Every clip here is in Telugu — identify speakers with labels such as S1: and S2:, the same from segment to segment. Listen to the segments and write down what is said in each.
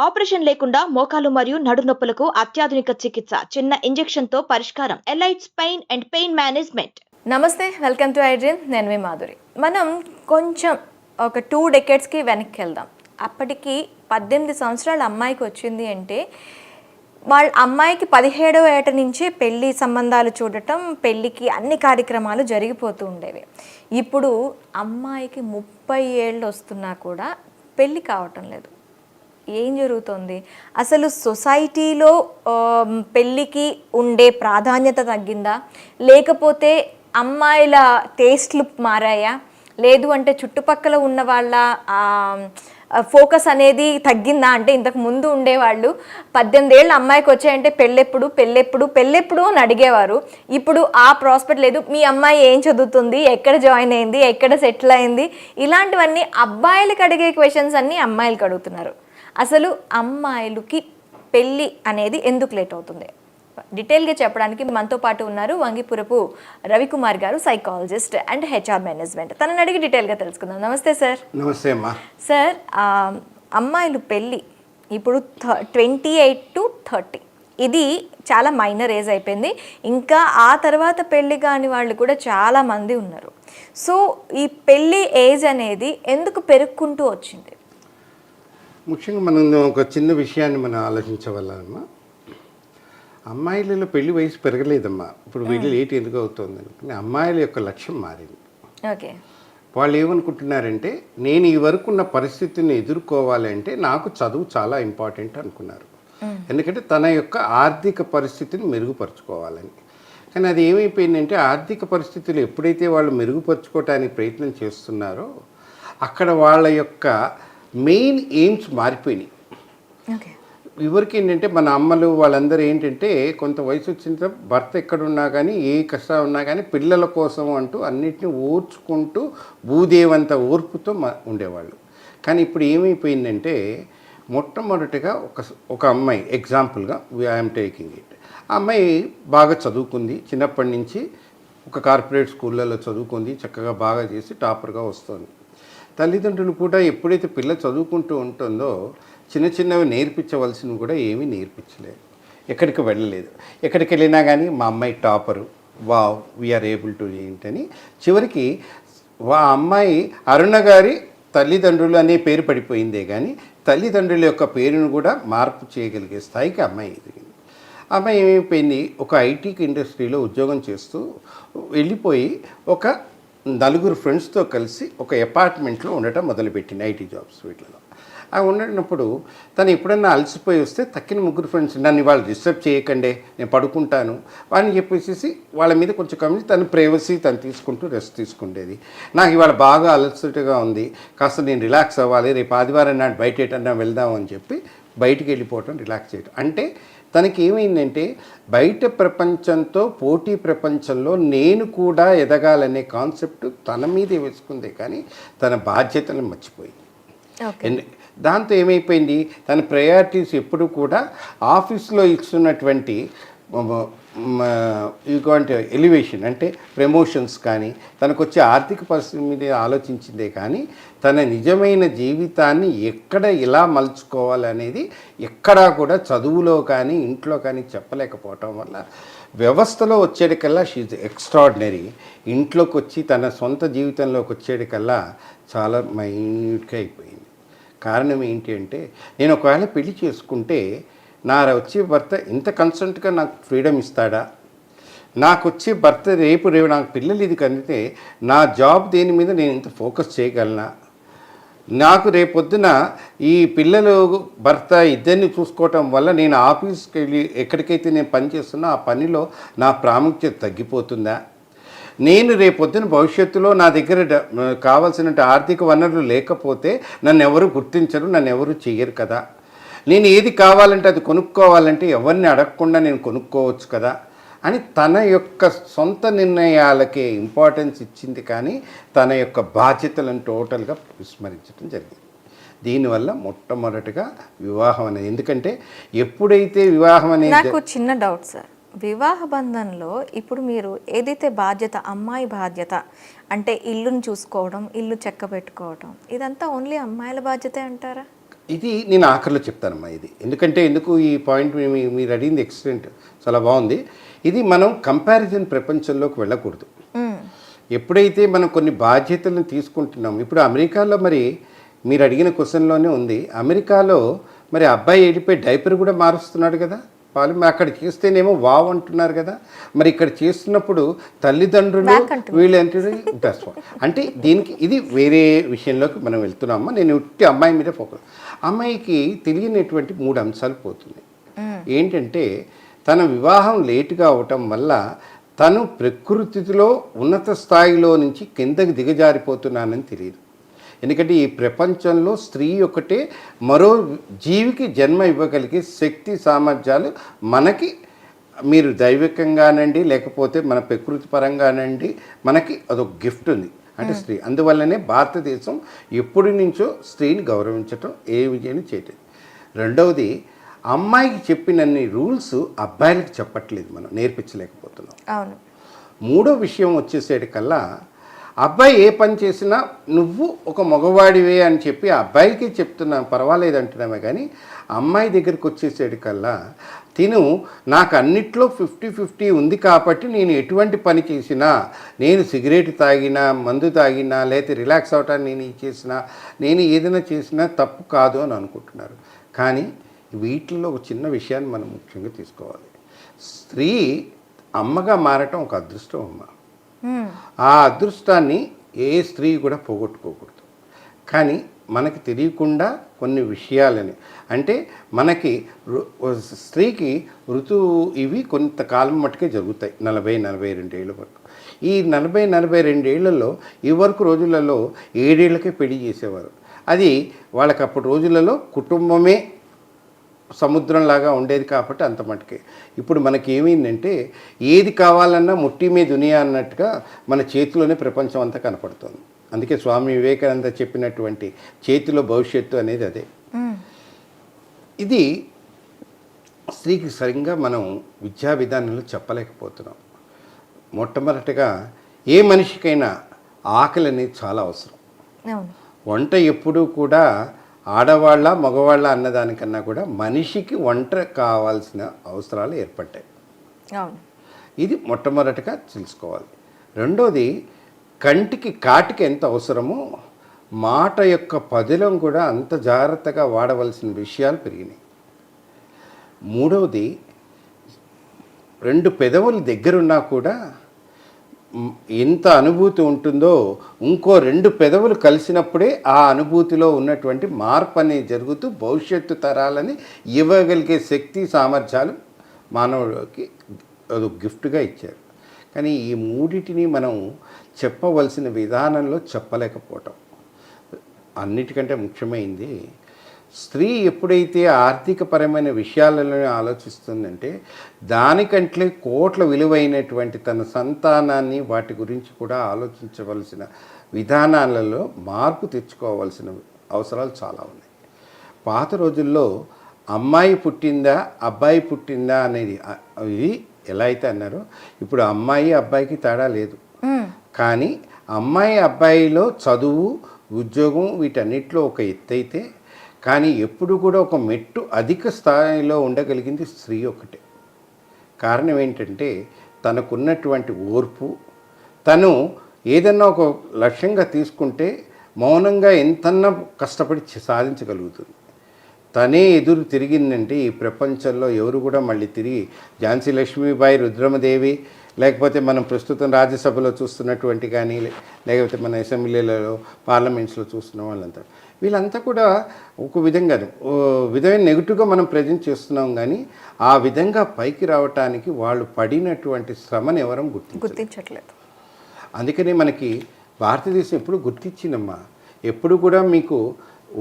S1: ఆపరేషన్ లేకుండా మోకాలు మరియు నడునొప్పులకు అత్యాధునిక చికిత్స. చిన్న ఇంజెక్షన్ తో పరిష్కారం. Elites pain and pain management.
S2: నమస్తే, వెల్కమ్ టు ఐడ్రీమ్. నేను మీ మాధురి. మనం కొంచెం ఒక 2 డెకేడ్స్కి వెనక్కి వెళ్దాం. అప్పటికి 18 సంవత్సరాల అమ్మాయికి వచ్చింది అంటే వాళ్ళ అమ్మాయికి 17వ ఏట నుంచి పెళ్లి సంబంధాలు చూడటం, పెళ్ళికి అన్ని కార్యక్రమాలు జరిగిపోతూ ఉండేవి. ఇప్పుడు అమ్మాయికి 30 ఏళ్ళు వస్తున్నా కూడా పెళ్ళి కావటం లేదు. ఏం జరుగుతుంది అసలు? సొసైటీలో పెళ్ళికి ఉండే ప్రాధాన్యత తగ్గిందా, లేకపోతే అమ్మాయిల టేస్ట్లు మారాయా, లేదు అంటే చుట్టుపక్కల ఉన్న వాళ్ళ ఫోకస్ అనేది తగ్గిందా? అంటే ఇంతకు ముందు ఉండేవాళ్ళు 18 ఏళ్ళ అమ్మాయికి వచ్చాయంటే పెళ్ళెప్పుడు పెళ్ళెప్పుడు పెళ్ళెప్పుడు అని అడిగేవారు. ఇప్పుడు ఆ ప్రాస్పెక్ట్ లేదు. మీ అమ్మాయి ఏం చదువుతుంది, ఎక్కడ జాయిన్ అయింది, ఎక్కడ సెటిల్ అయింది, ఇలాంటివన్నీ అబ్బాయిలకు అడిగే క్వశ్చన్స్ అన్నీ అమ్మాయిలకు అడుగుతున్నారు. అసలు అమ్మాయిలకి పెళ్ళి అనేది ఎందుకు లేట్ అవుతుంది? డీటెయిల్గా చెప్పడానికి మనతో పాటు ఉన్నారు వంగిపురపు రవికుమార్ గారు, సైకాలజిస్ట్ అండ్ హెచ్ఆర్ మేనేజ్మెంట్. తనని అడిగి డీటెయిల్గా తెలుసుకుందాం. నమస్తే సార్.
S3: నమస్తే అమ్మా.
S2: సార్, అమ్మాయిలు పెళ్ళి ఇప్పుడు 28 to 30 ఇది చాలా మైనర్ ఏజ్ అయిపోయింది. ఇంకా ఆ తర్వాత పెళ్ళి కాని వాళ్ళు కూడా చాలామంది ఉన్నారు. సో ఈ పెళ్ళి ఏజ్ అనేది ఎందుకు పెరుగుకుంటూ వచ్చింది?
S3: ముఖ్యంగా మనం ఒక చిన్న విషయాన్ని మనం ఆలోచించవల్లమ్మా. అమ్మాయిలలో పెళ్లి వయసు పెరగలేదమ్మా. ఇప్పుడు వీళ్ళు లేట్ ఎందుకు అవుతుంది అనుకుని అమ్మాయిల యొక్క లక్ష్యం మారింది.
S2: ఓకే,
S3: వాళ్ళు ఏమనుకుంటున్నారంటే, నేను ఈ వరకు ఉన్న పరిస్థితిని ఎదుర్కోవాలంటే నాకు చదువు చాలా ఇంపార్టెంట్ అనుకున్నారు. ఎందుకంటే తన యొక్క ఆర్థిక పరిస్థితిని మెరుగుపరుచుకోవాలని. కానీ అది ఏమైపోయిందంటే, ఆర్థిక పరిస్థితులు ఎప్పుడైతే వాళ్ళు మెరుగుపరుచుకోవటానికి ప్రయత్నం చేస్తున్నారో అక్కడ వాళ్ళ యొక్క మెయిన్ ఎయిమ్స్ మారిపోయినాయి. ఎవరికి ఏంటంటే, మన అమ్మలు వాళ్ళందరూ ఏంటంటే, కొంత వయసు వచ్చిన తర్వాత భర్త ఎక్కడున్నా కానీ, ఏ కష్టం ఉన్నా కానీ పిల్లల కోసం అంటూ అన్నిటిని ఓర్చుకుంటూ భూదేవంత ఓర్పుతో ఉండేవాళ్ళు. కానీ ఇప్పుడు ఏమైపోయిందంటే, మొట్టమొదటిగా ఒక అమ్మాయి ఎగ్జాంపుల్గా ఐఎమ్ టేకింగ్ ఇట్. ఆ అమ్మాయి బాగా చదువుకుంది, చిన్నప్పటి నుంచి ఒక కార్పొరేట్ స్కూళ్ళలో చదువుకుంది, చక్కగా బాగా చేసి టాపర్గా వస్తుంది. తల్లిదండ్రులు కూడా ఎప్పుడైతే పిల్ల చదువుకుంటూ ఉంటుందో చిన్న చిన్నవి నేర్పించవలసినవి కూడా ఏమీ నేర్పించలేదు. ఎక్కడికి వెళ్ళలేదు. ఎక్కడికి వెళ్ళినా కానీ మా అమ్మాయి topper, wow we are able to ఏంటని చివరికి అమ్మాయి అరుణ గారి తల్లిదండ్రులు అనే పేరు పడిపోయిందే కానీ తల్లిదండ్రుల యొక్క పేరును కూడా మార్పు చేయగలిగే స్థాయికి అమ్మాయి ఎదిగింది. అమ్మాయి ఏమైపోయింది, ఒక ఐటీకి ఇండస్ట్రీలో ఉద్యోగం చేస్తూ వెళ్ళిపోయి ఒక 4 ఫ్రెండ్స్తో కలిసి ఒక అపార్ట్మెంట్లో ఉండటం మొదలుపెట్టింది. ఐటీ జాబ్స్ వీటిలో అవి ఉండనప్పుడు తను ఎప్పుడన్నా అలసిపోయి వస్తే తక్కిన 3 ఫ్రెండ్స్, నన్ను వాళ్ళు డిస్టర్బ్ చేయకండి, నేను పడుకుంటాను అని చెప్పేసి వాళ్ళ మీద కొంచెం కమించి తను ప్రైవసీ తను తీసుకుంటూ రెస్ట్ తీసుకుండేది. నాకు ఇవాళ బాగా అలసటగా ఉంది, కాస్త నేను రిలాక్స్ అవ్వాలి, రేపు ఆదివారం నాడు బయట ఎటన్నా వెళ్దాం అని చెప్పి బయటికి వెళ్ళిపోవటం, రిలాక్స్ చేయటం. అంటే తనకి ఏమైందంటే, బయట ప్రపంచంతో పోటీ ప్రపంచంలో నేను కూడా ఎదగాలనే కాన్సెప్ట్ తన మీదే వేసుకుందే కానీ తన బాధ్యతలను మర్చిపోయింది. దాంతో ఏమైపోయింది, తన ప్రయారిటీస్ ఎప్పుడు కూడా ఆఫీస్లో ఇస్తున్నటువంటి ఎలివేషన్ అంటే ప్రమోషన్స్ కానీ తనకు వచ్చే ఆర్థిక పరిస్థితి మీద ఆలోచించిందే కానీ తన నిజమైన జీవితాన్ని ఎక్కడ ఎలా మలుచుకోవాలనేది ఎక్కడా కూడా చదువులో కానీ ఇంట్లో కానీ చెప్పలేకపోవటం వల్ల వ్యవస్థలో వచ్చేటికల్లా షీఈ్ ఎక్స్ట్రాడినరీ. ఇంట్లోకి వచ్చి తన సొంత జీవితంలోకి వచ్చేటికల్లా చాలా మైన్యూట్గా అయిపోయింది. కారణం ఏంటి అంటే, నేను ఒకవేళ పెళ్లి చేసుకుంటే నా వచ్చే భర్త ఇంత కన్సెంట్గా నాకు ఫ్రీడమ్ ఇస్తాడా, నాకు వచ్చే భర్త రేపు నాకు పిల్లలు ఇది కంటే నా జాబ్ దేని మీద నేను ఇంత ఫోకస్ చేయగలనా, నాకు రేపొద్దున ఈ పిల్లలు భర్త ఇద్దరిని చూసుకోవటం వల్ల నేను ఆఫీస్కి వెళ్ళి ఎక్కడికైతే నేను పని చేస్తున్నా ఆ పనిలో నా ప్రాముఖ్యత తగ్గిపోతుందా, నేను రేపొద్దున భవిష్యత్తులో నా దగ్గర కావాల్సిన ఆర్థిక వనరులు లేకపోతే నన్ను ఎవరు గుర్తించరు, నన్ను ఎవరు చెయ్యరు కదా, నేను ఏది కావాలంటే అది కొనుక్కోవాలంటే ఎవరిని అడగకుండా నేను కొనుక్కోవచ్చు కదా అని తన యొక్క సొంత నిర్ణయాలకే ఇంపార్టెన్స్ ఇచ్చింది. కానీ తన యొక్క బాధ్యతలను టోటల్గా విస్మరించడం జరిగింది. దీనివల్ల మొట్టమొదటిగా వివాహం అనేది, ఎందుకంటే ఎప్పుడైతే వివాహం అనేది,
S2: నాకు చిన్న డౌట్ సార్, వివాహ బంధంలో ఇప్పుడు మీరు ఏదైతే బాధ్యత, అమ్మాయి బాధ్యత అంటే ఇల్లుని చూసుకోవడం, ఇల్లు చెక్క పెట్టుకోవడం, ఇదంతా ఓన్లీ అమ్మాయిల బాధ్యతే అంటారా?
S3: ఇది నేను ఆఖరిలో చెప్తానమ్మా. ఇది ఎందుకు ఈ పాయింట్ మీరు అడిగింది ఎక్సలెంట్, చాలా బాగుంది. ఇది మనం కంపారిజన్ ప్రపంచంలోకి వెళ్ళకూడదు. ఎప్పుడైతే మనం కొన్ని బాధ్యతలను తీసుకుంటున్నాం, ఇప్పుడు అమెరికాలో మరి మీరు అడిగిన క్వశ్చన్లోనే ఉంది, అమెరికాలో మరి అబ్బాయి ఏడిపోయి డైపర్ కూడా మారుస్తున్నాడు కదా వాళ్ళు. మరి అక్కడ చేస్తేనేమో వావ్ అంటున్నారు కదా, మరి ఇక్కడ చేస్తున్నప్పుడు తల్లిదండ్రులు వీళ్ళు అంటే దీనికి ఇది వేరే విషయంలోకి మనం వెళ్తున్నామా. నేను ఉట్టి అమ్మాయి మీద ఫోకస్. అమ్మాయికి తెలియనటువంటి 3 అంశాలు పోతుంది. ఏంటంటే తన వివాహం లేటుగా అవటం వల్ల తను ప్రకృతిలో ఉన్నత స్థాయిలో నుంచి కిందకి దిగజారిపోతున్నానని తెలియదు. ఎందుకంటే ఈ ప్రపంచంలో స్త్రీ ఒకటే మరో జీవికి జన్మ ఇవ్వగలిగే శక్తి సామర్థ్యాలు మనకి, మీరు దైవికంగానండి లేకపోతే మన ప్రకృతి పరంగానండి, మనకి అదొక గిఫ్ట్ ఉంది అంటే స్త్రీ. అందువల్లనే భారతదేశం ఎప్పటి నుంచో స్త్రీని గౌరవించటం, ఏ విజయం చేయటం. రెండవది, అమ్మాయికి చెప్పినన్ని రూల్స్ అబ్బాయిలకు చెప్పట్లేదు, మనం నేర్పించలేకపోతున్నాం.
S2: అవును.
S3: మూడో విషయం వచ్చేసేటికల్లా అబ్బాయి ఏ పని చేసినా నువ్వు ఒక మగవాడివే అని చెప్పి అబ్బాయికి చెప్తున్నా పర్వాలేదు అంటున్నామే, కానీ అమ్మాయి దగ్గరికి వచ్చేసేటికల్లా తిను నాకు అన్నిట్లో 50-50 ఉంది కాబట్టి నేను ఎటువంటి పని చేసినా, నేను సిగరెట్ తాగినా, మందు తాగినా, లేకపోతే రిలాక్స్ అవటానికి నేను చేసినా, నేను ఏదైనా చేసినా తప్పు కాదు అని అనుకుంటున్నారు. కానీ వీటిల్లో ఒక చిన్న విషయాన్ని మనం ముఖ్యంగా తీసుకోవాలి. స్త్రీ అమ్మగా మారటం ఒక అదృష్టం అమ్మ. ఆ అదృష్టాన్ని ఏ స్త్రీ కూడా పోగొట్టుకోకూడదు. కానీ మనకి తెలియకుండా కొన్ని విషయాలని, అంటే మనకి స్త్రీకి ఋతువు ఇవి కొంతకాలం మట్టుకే జరుగుతాయి, 40-42 ఏళ్ళ వరకు. ఈ 40-42 ఏళ్లలో ఈ వరకు రోజులలో 7 ఏళ్ళకే పెళ్లి చేసేవారు. అది వాళ్ళకి అప్పటి రోజులలో కుటుంబమే సముద్రంలాగా ఉండేది కాబట్టి అంత మటుకే. ఇప్పుడు మనకి ఏమైందంటే ఏది కావాలన్నా ముట్టి మీద దునియా అన్నట్టుగా మన చేతిలోనే ప్రపంచం అంతా కనపడుతుంది. అందుకే స్వామి వివేకానంద చెప్పినటువంటి చేతిలో భవిష్యత్తు అనేది అదే. ఇది స్త్రీకి సరిగ్గా మనం విద్యా విధానంలో చెప్పలేకపోతున్నాం. మొట్టమొదటిగా ఏ మనిషికైనా ఆకలి అనేది చాలా అవసరం. వంట ఎప్పుడూ కూడా ఆడవాళ్ళ మగవాళ్ళ అన్నదానికన్నా కూడా మనిషికి వంట కావాల్సిన అవసరాలు ఏర్పడ్డాయి. ఇది మొట్టమొదటిగా తెలుసుకోవాలి. రెండోది, కంటికి కాటికి ఎంత అవసరమో మాట యొక్క పదిలం కూడా అంత జాగ్రత్తగా వాడవలసిన విషయాలు పెరిగినాయి. మూడవది, 2 పెదవులు దగ్గరున్నా కూడా ఎంత అనుభూతి ఉంటుందో ఇంకో 2 పెదవులు కలిసినప్పుడే ఆ అనుభూతిలో ఉన్నటువంటి మార్పు అనేది జరుగుతూ భవిష్యత్తు తరాలని ఇవ్వగలిగే శక్తి సామర్థ్యాలు మానవుడికి అది గిఫ్ట్గా ఇచ్చారు. కానీ ఈ మూడింటిని మనం చెప్పవలసిన విధానంలో చెప్పలేకపోవటం. అన్నిటికంటే ముఖ్యమైనది, స్త్రీ ఎప్పుడైతే ఆర్థికపరమైన విషయాలలో ఆలోచిస్తుందంటే దానికంటే కోట్ల విలువైనటువంటి తన సంతానాన్ని వాటి గురించి కూడా ఆలోచించవలసిన విధానాలలో మార్పు తెచ్చుకోవాల్సిన అవసరాలు చాలా ఉన్నాయి. పాత రోజుల్లో అమ్మాయి పుట్టిందా అబ్బాయి పుట్టిందా అనేది ఇది ఎలా అయితే అన్నారో ఇప్పుడు అమ్మాయి అబ్బాయికి తేడా లేదు. కానీ అమ్మాయి అబ్బాయిలో చదువు ఉద్యోగం వీటన్నిటిలో ఒక ఎత్తు అయితే, కానీ ఎప్పుడు కూడా ఒక మెట్టు అధిక స్థాయిలో ఉండగలిగింది స్త్రీ ఒకటే. కారణం ఏంటంటే తనకున్నటువంటి ఓర్పు, తను ఏదన్నా ఒక లక్ష్యంగా తీసుకుంటే మౌనంగా ఎంతన్నా కష్టపడి సాధించగలుగుతుంది. తనే ఎదురు తిరిగిందంటే ఈ ప్రపంచంలో ఎవరు కూడా మళ్ళీ తిరిగి ఝాన్సీ లక్ష్మీబాయి, రుద్రమదేవి, లేకపోతే మనం ప్రస్తుతం రాజ్యసభలో చూస్తున్నటువంటి కానీ, లేకపోతే మన అసెంబ్లీలలో పార్లమెంట్స్లో చూస్తున్న వాళ్ళంతా, వీళ్ళంతా కూడా ఒక విధమైన నెగిటివ్గా మనం ప్రజెంట్ చేస్తున్నాం. కానీ ఆ విధంగా పైకి రావటానికి వాళ్ళు పడినటువంటి శ్రమను ఎవరం గుర్తించట్లేదు. అందుకనే మనకి భారతదేశం ఎప్పుడు గుర్తించిందమ్మా. ఎప్పుడు కూడా మీకు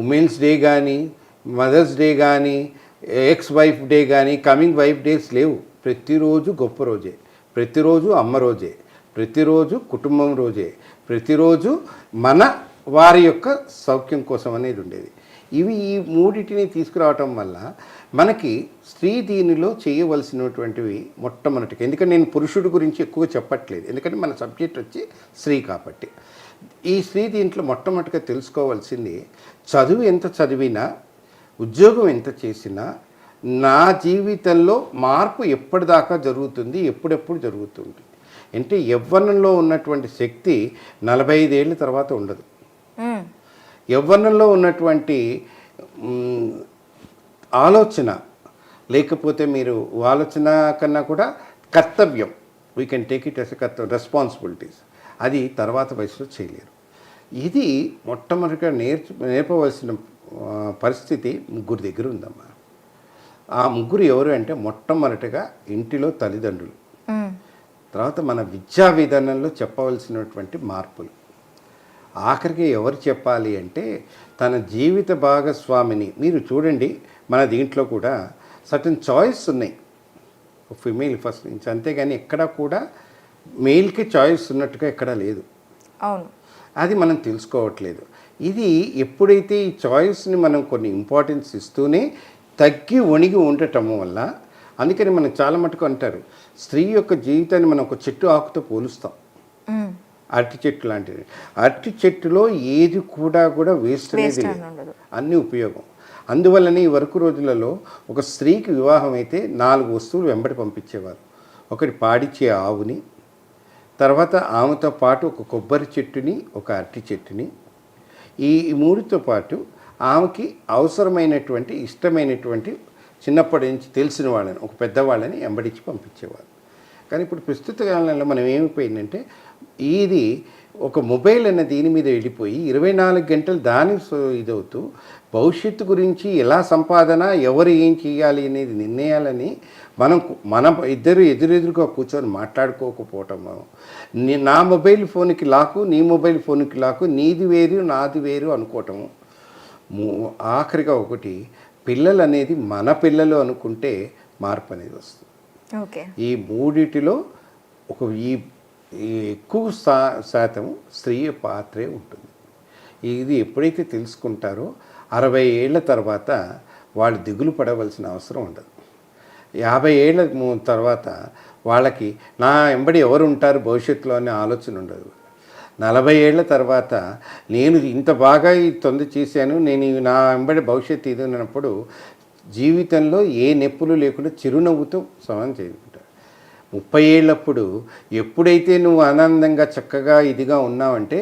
S3: ఉమెన్స్ డే కానీ, మదర్స్ డే కానీ, ఎక్స్ వైఫ్ డే కానీ, కమింగ్ వైఫ్ డేస్ లేవు. ప్రతిరోజు గొప్ప రోజే, ప్రతిరోజు అమ్మ రోజే, ప్రతిరోజు కుటుంబం రోజే, ప్రతిరోజు మన వారి యొక్క సౌఖ్యం కోసం అనేది ఉండేది. ఈ మూడింటిని తీసుకురావటం వల్ల మనకి స్త్రీ దీనిలో చేయవలసినటువంటివి మొట్టమొదటిగా, ఎందుకంటే నేను పురుషుడి గురించి ఎక్కువ చెప్పట్లేదు, ఎందుకంటే మన సబ్జెక్ట్ వచ్చి స్త్రీ కాబట్టి. ఈ స్త్రీ దీంట్లో మొట్టమొదటిగా తెలుసుకోవాల్సింది, చదువు ఎంత చదివినా ఉద్యోగం ఎంత చేసినా నా జీవితంలో మార్పు ఎప్పటిదాకా జరుగుతుంది, ఎప్పుడెప్పుడు జరుగుతుంది అంటే యవ్వనంలో ఉన్నటువంటి శక్తి 45 ఏళ్ళ తర్వాత ఉండదు. యవ్వనంలో ఉన్నటువంటి ఆలోచన లేకపోతే మీరు ఆలోచన కన్నా కూడా కర్తవ్యం, we can take it as కర్తవ్యం, రెస్పాన్సిబిలిటీస్, అది తర్వాత వయసులో చేయలేరు. ఇది మొట్టమొదటిగా నేర్పవలసిన పరిస్థితి ముగ్గురు దగ్గర ఉందమ్మా. ఆ ముగ్గురు ఎవరు అంటే మొట్టమొదటిగా ఇంటిలో తల్లిదండ్రులు, తర్వాత మన విద్యా విధానంలో చెప్పవలసినటువంటి మార్పులు, ఆఖరికి ఎవరు చెప్పాలి అంటే తన జీవిత భాగస్వామిని. మీరు చూడండి మన దీంట్లో కూడా సర్టన్ చాయిస్ ఉన్నాయి ఫిమేల్ ఫస్ట్ నుంచి, అంతేగాని ఎక్కడా కూడా మేల్కి చాయిస్ ఉన్నట్టుగా ఎక్కడా లేదు.
S2: అవును,
S3: అది మనం తెలుసుకోవట్లేదు. ఇది ఎప్పుడైతే ఈ చాయిస్ని మనం కొన్ని ఇంపార్టెన్స్ ఇస్తూనే తగ్గి వణిగి ఉండటం వల్ల, అందుకని మనం చాలా మటుకు అంటారు స్త్రీ యొక్క జీవితాన్ని మనం ఒక చెట్టు ఆకుతో పోలుస్తాం, అరటి చెట్టు లాంటిది. అరటి చెట్టులో ఏది కూడా వేస్ట్ అనేది లేదు, అన్ని ఉపయోగం. అందువల్లనే ఈ వరకు రోజులలో ఒక స్త్రీకి వివాహం అయితే 4 వస్తువులు వెంబడి పంపించేవారు. ఒకటి పాడిచ్చే ఆవుని, తర్వాత ఆమెతో పాటు ఒక కొబ్బరి చెట్టుని, ఒక అరటి చెట్టుని, ఈ 3తో పాటు ఆమెకి అవసరమైనటువంటి ఇష్టమైనటువంటి చిన్నప్పటి నుంచి తెలిసిన వాళ్ళని, ఒక పెద్దవాళ్ళని వెంబడించి పంపించేవారు. కానీ ఇప్పుడు ప్రస్తుత కాలంలో మనం ఏమైపోయిందంటే ఇది ఒక మొబైల్ అన్న దీని మీద వెళ్ళిపోయి 24 గంటలు దాని ఇదవుతూ భవిష్యత్తు గురించి ఎలా సంపాదన, ఎవరు ఏం చేయాలి అనేది నిర్ణయాలని మనం ఇద్దరు ఎదురెదురుగా కూర్చొని మాట్లాడుకోకపోవటము, నా మొబైల్ ఫోన్కి లాకు, నీ మొబైల్ ఫోన్కి లాకు, నీది వేరు నాది వేరు అనుకోవటము. ఆఖరిగా ఒకటి, పిల్లలు అనేది మన పిల్లలు అనుకుంటే మార్పు అనేది వస్తుంది. ఈ మూడిటిలో ఈ ఎక్కువ శాతం స్త్రీ పాత్రే ఉంటుంది. ఇది ఎప్పుడైతే తెలుసుకుంటారో 60 ఏళ్ల తర్వాత వాళ్ళు దిగులు పడవలసిన అవసరం ఉండదు. 50 ఏళ్ల తర్వాత వాళ్ళకి నా వెంబడి ఎవరు ఉంటారు భవిష్యత్తులో అనే ఆలోచన ఉండదు. 40 ఏళ్ల తర్వాత నేను ఇంత బాగా ఈ తొందర చేశాను, నేను నా వెంబడి భవిష్యత్తు ఇది ఉన్నప్పుడు జీవితంలో ఏ నొప్పులు లేకుండా చిరునవ్వుతో సమానం చేసుకుంటారు. 30 ఏళ్ళప్పుడు ఎప్పుడైతే నువ్వు ఆనందంగా చక్కగా ఇదిగా ఉన్నావంటే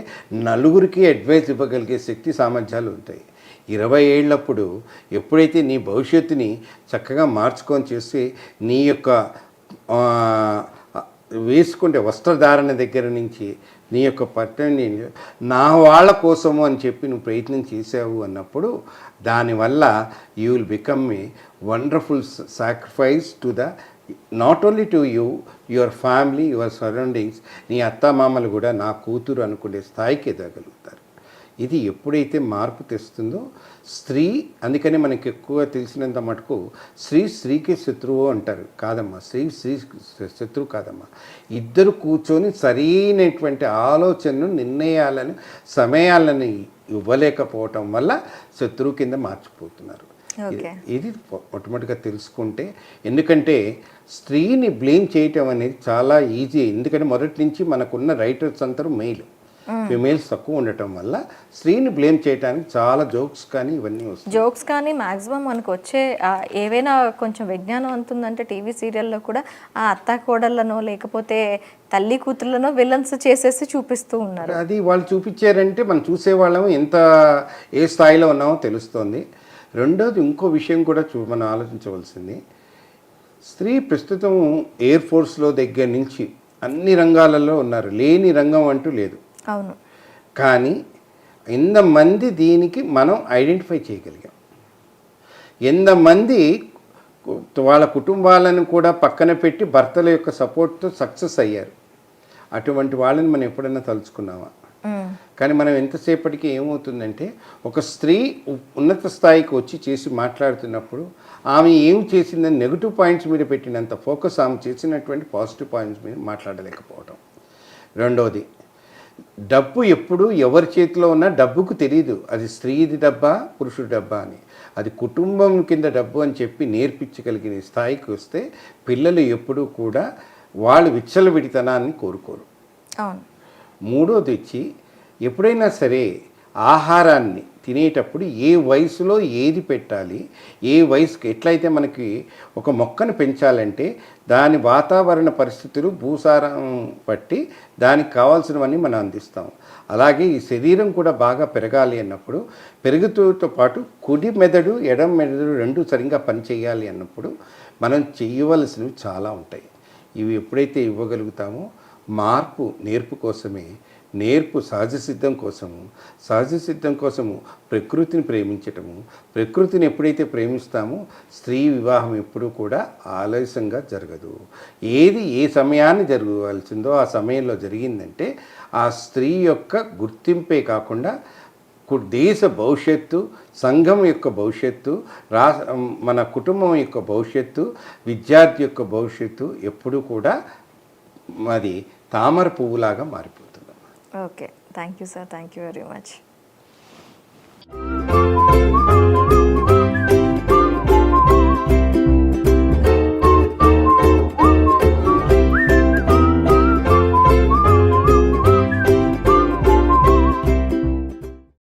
S3: నలుగురికి అడ్వైస్ ఇవ్వగలిగే శక్తి సామర్థ్యాలు ఉంటాయి. 20 ఏళ్ళప్పుడు ఎప్పుడైతే నీ భవిష్యత్తుని చక్కగా మార్చుకొని చేసి నీ యొక్క వేసుకుంటే వస్త్రధారణ దగ్గర నుంచి నీ యొక్క పట్టణి నా వాళ్ళ కోసము అని చెప్పి నువ్వు ప్రయత్నం చేసావు అన్నప్పుడు దానివల్ల you will become a wonderful sacrifice to the not only to you, your family, your surroundings. నీ అత్తామామలు కూడా నా కూతురు అనుకునే స్థాయికి ఎదగలుగుతారు. ఇది ఎప్పుడైతే మార్పు తెస్తుందో స్త్రీ, అందుకని మనకి ఎక్కువ తెలిసినంత మటుకు స్త్రీకి శత్రువు అంటారు. కాదమ్మా, స్త్రీ శత్రువు కాదమ్మా. ఇద్దరు కూర్చొని సరైనటువంటి ఆలోచనను, నిర్ణయాలను, సమయాలను ఇవ్వలేకపోవటం వల్ల శత్రువు కింద మార్చిపోతున్నారు. ఇది మొట్టమొదటిగా తెలుసుకుంటే, ఎందుకంటే స్త్రీని బ్లేమ్ చేయటం అనేది చాలా ఈజీ. ఎందుకంటే మొదటి నుంచి మనకున్న రైటర్స్ అందరూ మెయిల్, ఫిమేల్స్ తక్కువ ఉండటం వల్ల స్త్రీని బ్లేమ్ చేయడానికి చాలా జోక్స్ కానీ ఇవన్నీ వస్తాయి.
S2: జోక్స్ కానీ మ్యాక్సిమం మనకు వచ్చే ఏవైనా కొంచెం విజ్ఞానం అంతుందంటే టీవీ సీరియల్లో కూడా ఆ అత్త కోడళ్ళనో లేకపోతే తల్లి కూతుర్లనో విలన్స్ చేసేసి చూపిస్తూ ఉన్నారు.
S3: అది వాళ్ళు చూపించారంటే మనం చూసేవాళ్ళము ఎంత ఏ స్థాయిలో ఉన్నామో తెలుస్తుంది. రెండోది ఇంకో విషయం కూడా మనం ఆలోచించవలసింది, స్త్రీ ప్రస్తుతం ఎయిర్ ఫోర్స్లో దగ్గర నుంచి అన్ని రంగాలలో ఉన్నారు, లేని రంగం అంటూ లేదు.
S2: అవును.
S3: కానీ ఎంతమంది దీనికి మనం ఐడెంటిఫై చేయగలిగాం, ఎంతమంది వాళ్ళ కుటుంబాలను కూడా పక్కన పెట్టి భర్తల యొక్క సపోర్ట్తో సక్సెస్ అయ్యారు. అటువంటి వాళ్ళని మనం ఎప్పుడైనా తలుచుకున్నామా? కానీ మనం ఎంతసేపటికి ఏమవుతుందంటే ఒక స్త్రీ ఉన్నత స్థాయికి వచ్చి చేసి మాట్లాడుతున్నప్పుడు ఆమె ఏం చేసిందని నెగిటివ్ పాయింట్స్ మీద పెట్టినంత ఫోకస్ ఆమె చేసినటువంటి పాజిటివ్ పాయింట్స్ మీద మాట్లాడలేకపోవటం. రెండవది, డబ్బు ఎప్పుడు ఎవరి చేతిలో ఉన్నా డబ్బుకు తెలియదు అది స్త్రీది డబ్బా పురుషుడి డబ్బా అని. అది కుటుంబం కింద డబ్బు అని చెప్పి నేర్పించగలిగిన స్థాయికి వస్తే పిల్లలు ఎప్పుడూ కూడా వాళ్ళు విచ్చలవిడితనాన్ని కోరుకోరు.
S2: అవును.
S3: మూడోది వచ్చి, ఎప్పుడైనా సరే ఆహారాన్ని తినేటప్పుడు ఏ వయసులో ఏది పెట్టాలి, ఏ వయసుకి ఎట్లయితే మనకి ఒక మొక్కను పెంచాలంటే దాని వాతావరణ పరిస్థితులు భూసారం బట్టి దానికి కావాల్సినవన్నీ మనం అందిస్తాం. అలాగే ఈ శరీరం కూడా బాగా పెరగాలి అన్నప్పుడు పెరుగుతూతో పాటు కుడి మెదడు ఎడమ మెదడు రెండు సరిగ్గా పనిచేయాలి అన్నప్పుడు మనం చేయవలసినవి చాలా ఉంటాయి. ఇవి ఎప్పుడైతే ఇవ్వగలుగుతామో మార్పు నేర్పు కోసమే, నేర్పు సహజ సిద్ధం కోసము, సహజ సిద్ధం కోసము ప్రకృతిని ప్రేమించటము, ప్రకృతిని ఎప్పుడైతే ప్రేమిస్తామో స్త్రీ వివాహం ఎప్పుడూ కూడా ఆలస్యంగా జరగదు. ఏది ఏ సమయాన్ని జరగవలసిందో ఆ సమయంలో జరిగిందంటే ఆ స్త్రీ యొక్క గుర్తింపే కాకుండా దేశ భవిష్యత్తు, సంఘం యొక్క భవిష్యత్తు, మన కుటుంబం యొక్క భవిష్యత్తు, విద్యార్థి యొక్క భవిష్యత్తు ఎప్పుడూ కూడా అది తామర పువ్వులాగా మారిపోతుంది.
S2: Okay, thank you sir, thank you very much.